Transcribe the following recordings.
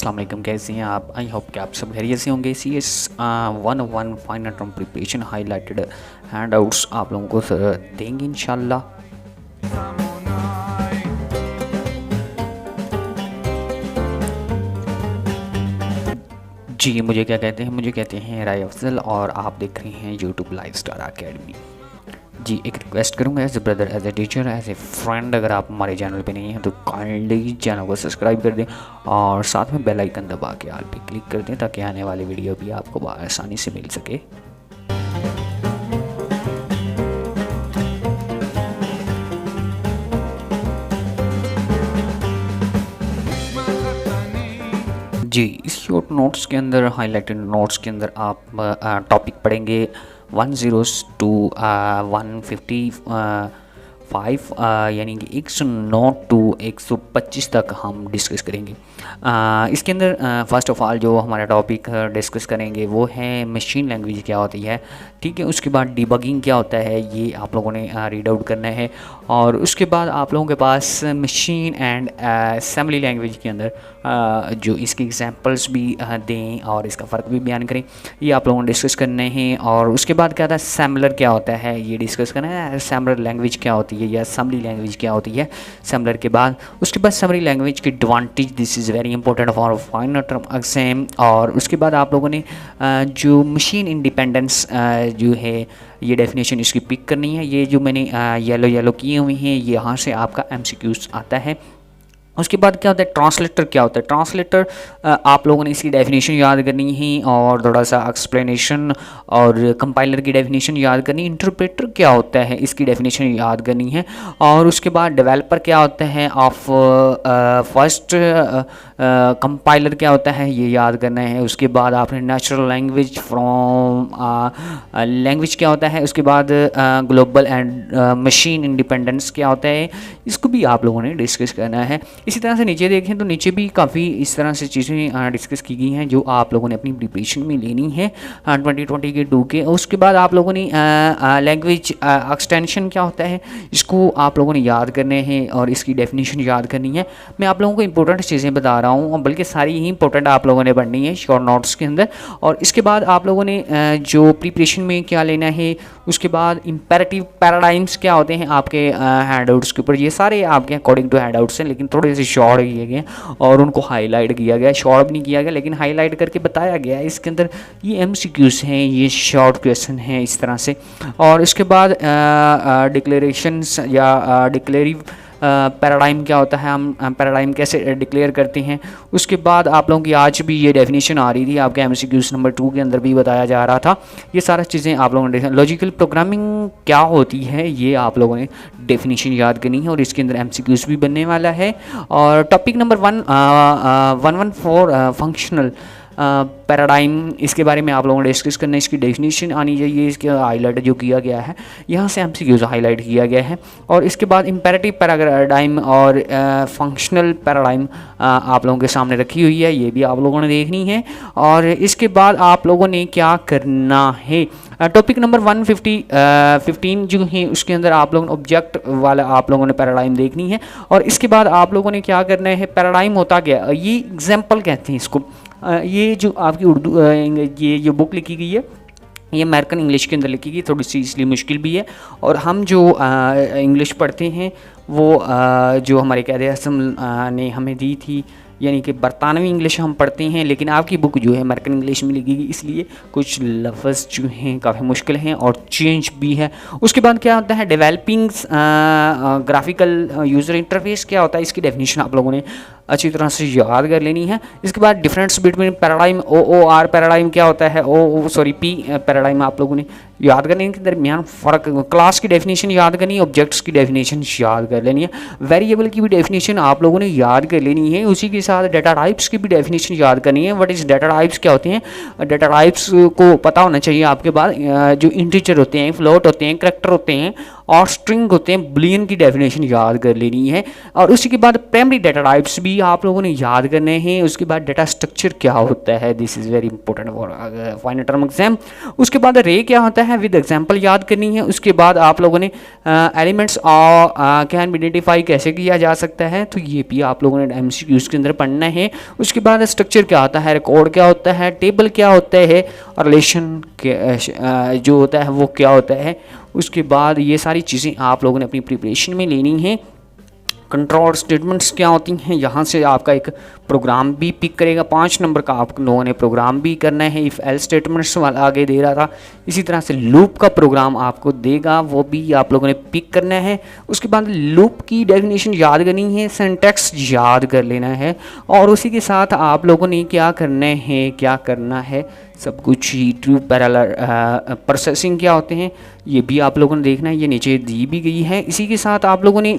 अस्सलाम वालेकुम, कैसे हैं आप? आई होप कि आप सब खैरियत से होंगे। C S 101 final term preparation highlighted handouts आप लोगों को देंगे इंशाल्लाह। जी, मुझे क्या कहते हैं? मुझे कहते हैं राय अफजल और आप देख रहे हैं यूट्यूब लाइव स्टार अकेडमी। जी, एक रिक्वेस्ट करूंगा as a brother, as a teacher, as a friend, अगर आप हमारे चैनल पे नहीं हैं तो काइंडली चैनल को सब्सक्राइब कर दें और साथ में बेल आइकन दबा के ऑल पे क्लिक कर दें ताकि आने वाली वीडियो भी आपको आसानी से मिल सके। जी, इस शॉर्ट नोट्स के अंदर, हाईलाइटेड नोट्स के अंदर आप टॉपिक पढ़ेंगे 102 155 यानी कि 109 टू 125 तक हम डिस्कस करेंगे। इसके अंदर फर्स्ट ऑफ ऑल जो हमारा टॉपिक डिस्कस करेंगे वो है मशीन लैंग्वेज क्या होती है, ठीक है। उसके बाद डिबगिंग क्या होता है ये आप लोगों ने रीड आउट करना है। और उसके बाद आप लोगों के पास मशीन एंड असेंबली लैंग्वेज के अंदर जो इसके एग्जांपल्स भी दें और इसका फ़र्क भी बयान करें, ये आप लोगों ने डिस्कस करने हैं। और उसके बाद क्या था, असेंबलर क्या होता है ये डिस्कस करना है। असेंबलर लैंग्वेज क्या होती है या असेंबली लैंग्वेज क्या होती है असेंबलर के बाद। उसके बाद असेंबली लैंग्वेज की advantage, this is very important for final term exam. और उसके बाद आप लोगों ने जो मशीन इंडिपेंडेंस जो है ये डेफिनेशन इसकी पिक करनी है। ये जो मैंने येलो येलो किए हुए हैं यहाँ से आपका एमसीक्यूज आता है। उसके बाद क्या होता है, ट्रांसलेटर क्या होता है। ट्रांसलेटर आप लोगों ने इसकी डेफिनेशन याद करनी है और थोड़ा सा एक्सप्लेनेशन और कंपाइलर की डेफिनेशन याद करनी है। इंटरप्रेटर क्या होता है इसकी डेफिनेशन याद करनी है। और उसके बाद डेवलपर क्या होता है ऑफ फर्स्ट, कंपाइलर क्या होता है ये याद करना है। उसके बाद आपने नेचुरल लैंग्वेज फ्रॉम लैंग्वेज क्या होता है। उसके बाद ग्लोबल एंड मशीन इंडिपेंडेंस क्या होता है, इसको भी आप लोगों ने डिस्कस करना है। इसी तरह से नीचे देखें तो नीचे भी काफ़ी इस तरह से चीज़ें डिस्कस की गई हैं जो आप लोगों ने अपनी प्रिपरेशन में लेनी है 2020 के 2 के। उसके बाद आप लोगों ने लैंग्वेज एक्सटेंशन क्या होता है इसको आप लोगों ने याद करने हैं और इसकी डेफिनेशन याद करनी है। मैं आप लोगों को इंपॉर्टेंट चीज़ें बता रहा हूँ, बल्कि सारी ही इंपॉर्टेंट आप लोगों ने पढ़नी है शॉर्ट नोट्स के अंदर। और इसके बाद आप लोगों ने जो प्रिपरेशन में क्या लेना है, उसके बाद इंपेरेटिव पैराडाइम्स क्या होते हैं आपके हैंडआउट्स के ऊपर। ये सारे आपके अकॉर्डिंग टू हैंडआउट्स हैं लेकिन थोड़े से शॉर्ट किए गए और उनको हाईलाइट किया गया, शॉर्ट नहीं किया गया लेकिन हाईलाइट करके बताया गया है। इसके अंदर ये एमसीक्यूज हैं, ये शॉर्ट क्वेश्चन हैं इस तरह से। और इसके बाद डिक्लेरेशंस या डिक्लेरिव पैराडाइम क्या होता है, हम पैराडाइम कैसे डिक्लेयर करते हैं। उसके बाद आप लोगों की आज भी ये डेफिनेशन आ रही थी आपके एमसीक्यूज नंबर 2 के अंदर भी बताया जा रहा था। ये सारा चीज़ें आप लोगों ने लॉजिकल प्रोग्रामिंग क्या होती है ये आप लोगों ने डेफिनेशन याद करनी है और इसके अंदर एमसीक्यूज भी बनने वाला है। और टॉपिक नंबर 114 फंक्शनल पैराडाइम, इसके बारे में आप लोगों ने डिस्कस करना है। इसकी डेफिनेशन आनी चाहिए, इसके हाईलाइट जो किया गया है यहाँ से एमसीक्यूज हाईलाइट किया गया है। और इसके बाद इंपेरेटिव पैराडाइम और फंक्शनल पैराडाइम आप लोगों के सामने रखी हुई है, ये भी आप लोगों ने देखनी है। और इसके बाद आप लोगों ने क्या करना है, टॉपिक नंबर 115 जो है उसके अंदर आप लोगों ने ऑब्जेक्ट वाला आप लोगों ने पैराडाइम देखनी है। और इसके बाद आप लोगों ने क्या करना है, पैराडाइम होता क्या, ये एग्जाम्पल कहते हैं इसको। ये जो आपकी उर्दू ये जो बुक लिखी गई है ये अमेरिकन इंग्लिश के अंदर लिखी गई, थोड़ी सी इसलिए मुश्किल भी है। और हम जो इंग्लिश पढ़ते हैं वो जो हमारे कायदे आज़म ने हमें दी थी यानी कि बरतानवी इंग्लिश हम पढ़ते हैं, लेकिन आपकी बुक जो है अमेरिकन इंग्लिश में लिखी गई इसलिए कुछ लफ्ज़ जो हैं काफ़ी मुश्किल हैं और चेंज भी है। उसके बाद क्या होता है, डेवलपिंग ग्राफिकल यूज़र इंटरफेस क्या होता है, इसकी डेफिनेशन आप लोगों ने अच्छी तरह से याद कर लेनी है। इसके बाद difference between paradigm, OOR paradigm क्या होता है, P पैराडाइम आप लोगों ने याद करने के दरमियान फ़र्क, क्लास की डेफिनेशन याद करनी है, ऑब्जेक्ट्स की डेफिनेशन याद कर लेनी है, वेरिएबल की भी डेफिनेशन आप लोगों ने याद कर लेनी है। उसी के साथ डेटा टाइप्स की भी डेफिनेशन याद करनी है। व्हाट इज़ डेटा टाइप्स क्या होते हैं, डेटा टाइप्स को पता होना चाहिए आपके पास। जो इंटीजर होते हैं, फ्लोट होते हैं, करैक्टर होते हैं और स्ट्रिंग होते हैं बुलियन की डेफिनेशन याद कर लेनी है। और उसी के बाद प्राइमरी डाटा टाइप्स भी आप लोगों ने याद करने हैं। उसके बाद डाटा स्ट्रक्चर क्या होता है, this is very important for final term exam. उसके बाद रे क्या होता है विद एग्जाम्पल याद करनी है। उसके बाद आप लोगों ने एलिमेंट्स और कैन बी आइडेंटिफाई कैसे किया जा सकता है, तो ये भी आप लोगों ने MCQs के अंदर पढ़ना है। उसके बाद स्ट्रक्चर क्या होता है, रिकॉर्ड क्या होता है, टेबल क्या होता है, और रिलेशन जो होता है वो क्या होता है। उसके बाद ये सारी चीज़ें आप लोगों ने अपनी प्रिपरेशन में लेनी है। कंट्रोल स्टेटमेंट्स क्या होती हैं, यहाँ से आपका एक प्रोग्राम भी पिक करेगा। 5 नंबर का आप लोगों ने प्रोग्राम भी करना है। इफ़ एल स्टेटमेंट्स वाला आगे दे रहा था, इसी तरह से लूप का प्रोग्राम आपको देगा, वो भी आप लोगों ने पिक करना है। उसके बाद लूप की डेफिनेशन याद करनी है, सिंटैक्स याद कर लेना है, और उसी के साथ आप लोगों ने क्या करना है सब कुछ ही। ट्रू पैरेलल प्रोसेसिंग क्या होते हैं ये भी आप लोगों ने देखना है, ये नीचे दी भी गई है। इसी के साथ आप लोगों ने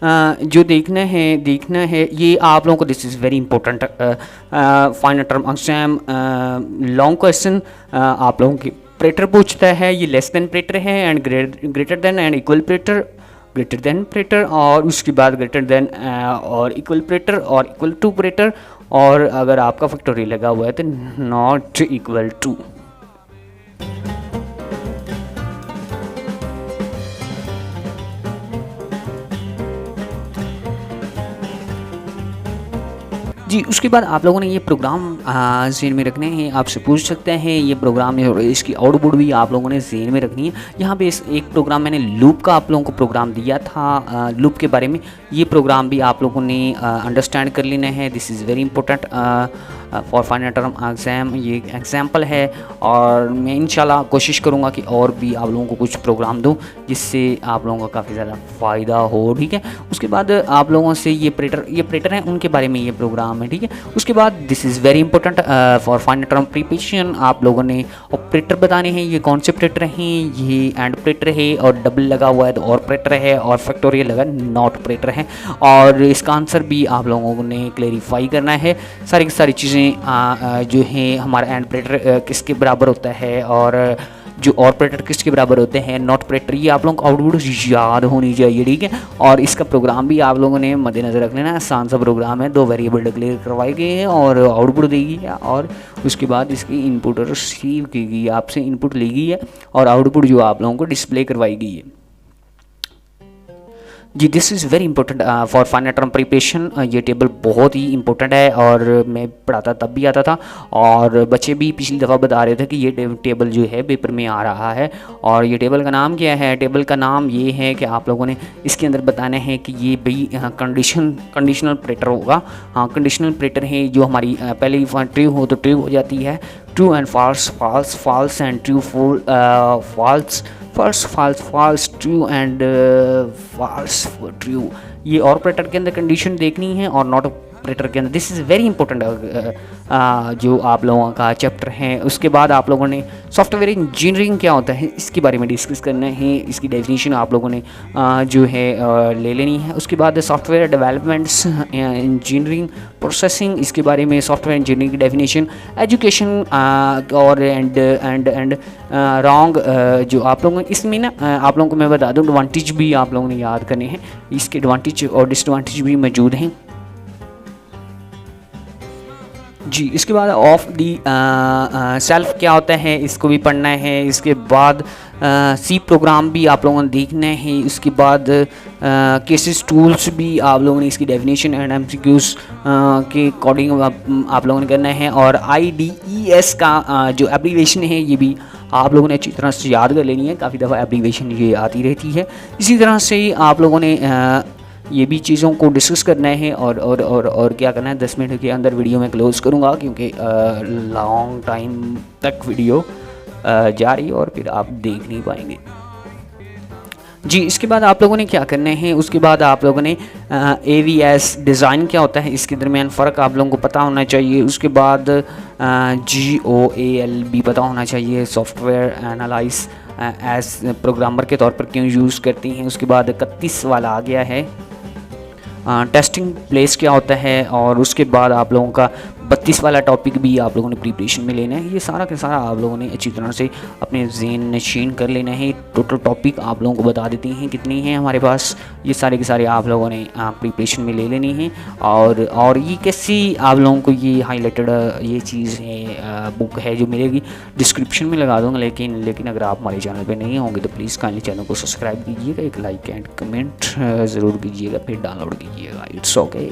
जो देखना है ये आप लोगों को, this is very important final term exam long question आप लोगों की प्रेटर पूछता है। ये लेस देन प्रेटर है and greater than and equal operator, greater than operator, और उसके बाद ग्रेटर देन और इक्वल प्रेटर और इक्वल टू प्रेटर, और अगर आपका फैक्टोरियल लगा हुआ है तो नॉट इक्वल टू। जी, उसके बाद आप लोगों ने ये प्रोग्राम ज़हन में रखने हैं। आपसे पूछ सकते हैं ये प्रोग्राम है और इसकी आउटपुट भी आप लोगों ने ज़हन में रखनी है। यहाँ पे एक प्रोग्राम मैंने लूप का आप लोगों को प्रोग्राम दिया था, लूप के बारे में। ये प्रोग्राम भी आप लोगों ने अंडरस्टैंड कर लेना है। This is very important for final term exam. ये एक एग्जाम्पल है, और मैं इंशाल्लाह कोशिश करूँगा कि और भी आप लोगों को कुछ प्रोग्राम दूँ जिससे आप लोगों का काफ़ी ज़्यादा फ़ायदा हो, ठीक है। उसके बाद आप लोगों से ये प्रेटर हैं उनके बारे में ये प्रोग्राम है, ठीक है। उसके बाद this is very important for final term preparation. आप लोगों ने ऑपरेटर बताने हैं, ये कौन से ऑपरेटर हैं, ये एंड ऑपरेटर है, और डबल लगा हुआ है तो और ऑपरेटर है, और फैक्टोरियल लगा नॉट ऑपरेटर है, और इसका आंसर भी आप लोगों ने क्लेरिफाई करना है। सारी की सारी चीज़ें जो हैं, हमारा एंड ऑपरेटर किसके बराबर होता है, और जो ऑपरेटर किसके बराबर होते हैं, नॉट ऑपरेटर, ये आप लोगों को आउटपुट याद होनी चाहिए, ठीक है। और इसका प्रोग्राम भी आप लोगों ने मद्देनज़र रख लेना। आसान सा प्रोग्राम है, 2 वेरिएबल डिक्लेयर करवाए गए हैं और आउटपुट दी गई है, और उसके बाद इसकी इनपुट रिसीव की गई है, आपसे इनपुट ली गई है, और आउटपुट जो आप लोगों को डिस्प्ले करवाई गई है। जी, this is very important for final term preparation. ये टेबल बहुत ही इंपॉर्टेंट है, और मैं पढ़ाता तब भी आता था, और बच्चे भी पिछली दफ़ा बता रहे थे कि ये टेबल जो है पेपर में आ रहा है। और ये टेबल का नाम क्या है, टेबल का नाम ये है कि आप लोगों ने इसके अंदर बताना है कि ये भाई कंडीशनल ऑपरेटर होगा। हाँ, कंडीशनल ऑपरेटर है जो हमारी पहले ही ट्रू हो तो ट्रू हो जाती है, true and false, false false and true false, false true and false true. ये और ऑपरेटर के अंदर कंडीशन देखनी है, और नॉट ऑपरेटर के अंदर। दिस इज़ वेरी इंपॉर्टेंट जो आप लोगों का चैप्टर है। उसके बाद आप लोगों ने सॉफ्टवेयर इंजीनियरिंग क्या होता है इसके बारे में डिस्कस करना है। इसकी डेफिनेशन आप लोगों ने जो है ले लेनी है। उसके बाद सॉफ्टवेयर डेवलपमेंट्स, इंजीनियरिंग, प्रोसेसिंग, इसके बारे में सॉफ्टवेयर इंजीनियरिंग की डेफिनेशन, एजुकेशन और एंड रॉन्ग जो आप लोगों इसमें ना आप लोगों को मैं बता दूं एडवांटेज भी आप लोगों ने याद करने हैं। इसके एडवांटेज और डिसएडवांटेज भी मौजूद हैं। जी, इसके बाद ऑफ दी सेल्फ क्या होता है इसको भी पढ़ना है। इसके बाद सी प्रोग्राम भी आप लोगों ने देखना है। उसके बाद केसेस टूल्स भी आप लोगों ने इसकी डेफिनेशन एंड MCQs के अकॉर्डिंग आप लोगों ने करना है। और IDES का जो एब्रीवेशन है ये भी आप लोगों ने अच्छी तरह से याद कर लेनी है, काफ़ी दफ़ा एब्रीवेशन ये आती रहती है। इसी तरह से आप लोगों ने ये भी चीज़ों को डिस्कस करना है, और क्या करना है। 10 मिनट के अंदर वीडियो में क्लोज़ करूँगा, क्योंकि लॉन्ग टाइम तक वीडियो जा रही है और फिर आप देख नहीं पाएंगे। जी, इसके बाद आप लोगों ने क्या करना है, उसके बाद आप लोगों ने AVS डिज़ाइन क्या होता है इसके दरमियान फ़र्क आप लोगों को पता होना चाहिए। उसके बाद GOAL भी पता होना चाहिए, सॉफ्टवेयर एनालाइज एज प्रोग्रामर के तौर पर क्यों यूज़ करती हैं। उसके बाद 31 वाला आ गया है, टेस्टिंग प्लेस क्या होता है। और उसके बाद आप लोगों का 32 वाला टॉपिक भी आप लोगों ने प्रिपरेशन में लेना है। ये सारा का सारा आप लोगों ने अच्छी तरह से अपने ज़हन नशीन कर लेना है। टोटल टॉपिक आप लोगों को बता देते हैं कितने हैं हमारे पास, ये सारे के सारे आप लोगों ने प्रिपरेशन में ले लेनी है। और ये कैसी आप लोगों को ये हाईलाइटेड ये चीज़ है, बुक है जो मिलेगी, डिस्क्रिप्शन में लगा दूँगा। लेकिन अगर आप हमारे चैनल पे नहीं होंगे तो प्लीज़ काइंडली चैनल को सब्सक्राइब कीजिएगा, एक लाइक एंड कमेंट ज़रूर कीजिएगा, फिर डाउनलोड कीजिएगा। It's okay.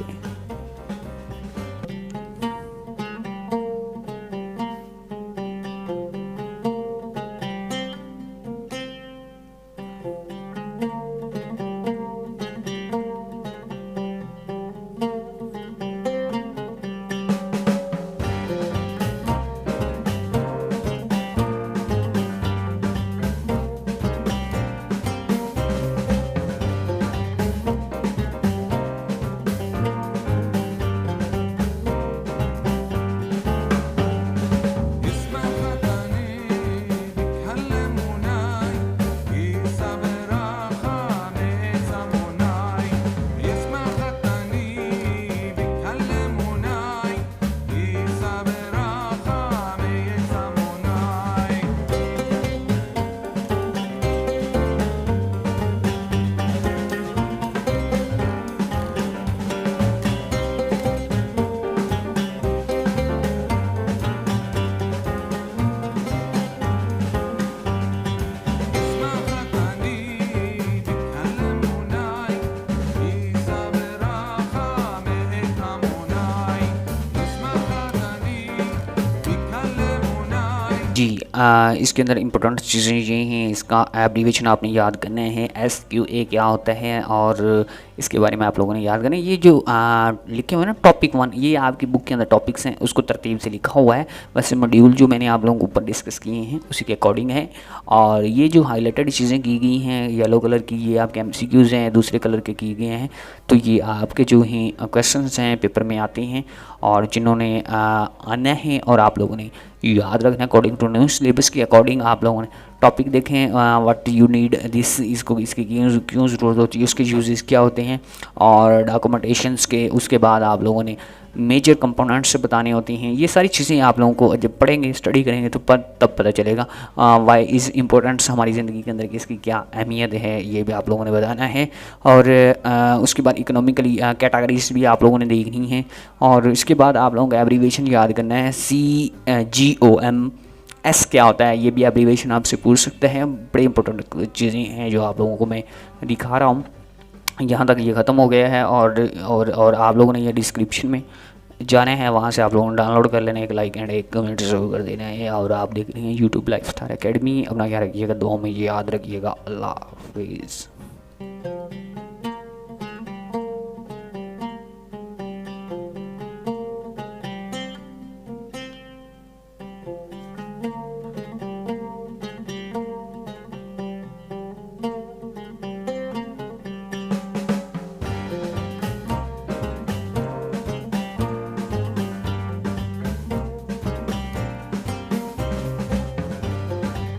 जी इसके अंदर इम्पोर्टेंट चीज़ें ये हैं, इसका एब्रीवेशन आपने याद करना है, SQA क्या होता है और इसके बारे में आप लोगों ने याद करना है। ये जो लिखे हुए हैं ना टॉपिक 1, ये आपकी बुक के अंदर टॉपिक्स हैं, उसको तरतीब से लिखा हुआ है। वैसे मॉड्यूल जो मैंने आप लोगों को ऊपर डिस्कस किए हैं उसी के अकॉर्डिंग है। और ये जो हाईलाइटेड चीज़ें की गई हैं येलो कलर की, ये आपके MCQs हैं, दूसरे कलर के किए गए हैं। तो ये आपके जो हैं क्वेश्चंस हैं पेपर में आते हैं, और जिन्होंने आना है और आप लोगों ने याद रखना है अकॉर्डिंग टू न्यू सिलेबस के अकॉर्डिंग आप लोगों ने टॉपिक देखें, व्हाट यू नीड दिस, इसको इसकी क्यों ज़रूरत होती है, उसके यूजेस क्या होते हैं, और डॉक्यूमेंटेशंस के उसके बाद आप लोगों ने मेजर कंपोनेंट्स बताने होती हैं। ये सारी चीज़ें आप लोगों को जब पढ़ेंगे स्टडी करेंगे तो तब पता चलेगा वाई इज़ इम्पोर्टेंट्स हमारी ज़िंदगी के अंदर, कि इसकी क्या अहमियत है, ये भी आप लोगों ने बताना है। और उसके बाद इकोनॉमिकली कैटेगरीज भी आप लोगों ने देखनी है। और इसके बाद आप लोगों को एब्रीवेशन याद करना है, CGOM क्या होता है, ये भी एब्रीवेशन आपसे पूछ सकते हैं। बड़े इंपॉर्टेंट चीज़ें हैं जो आप लोगों को मैं दिखा रहा हूँ। यहाँ तक ये ख़त्म हो गया है, और आप लोगों ने ये डिस्क्रिप्शन में जाना है, वहाँ से आप लोगों ने डाउनलोड कर लेना है, एक लाइक एंड एक कमेंट ज़रूर कर देना है। और आप देख रहे हैं यूट्यूब लाइफ स्टार अकेडमी। अपना ख्याल रखिएगा, दुआ में याद रखिएगा। अल्लाह हाफिज़।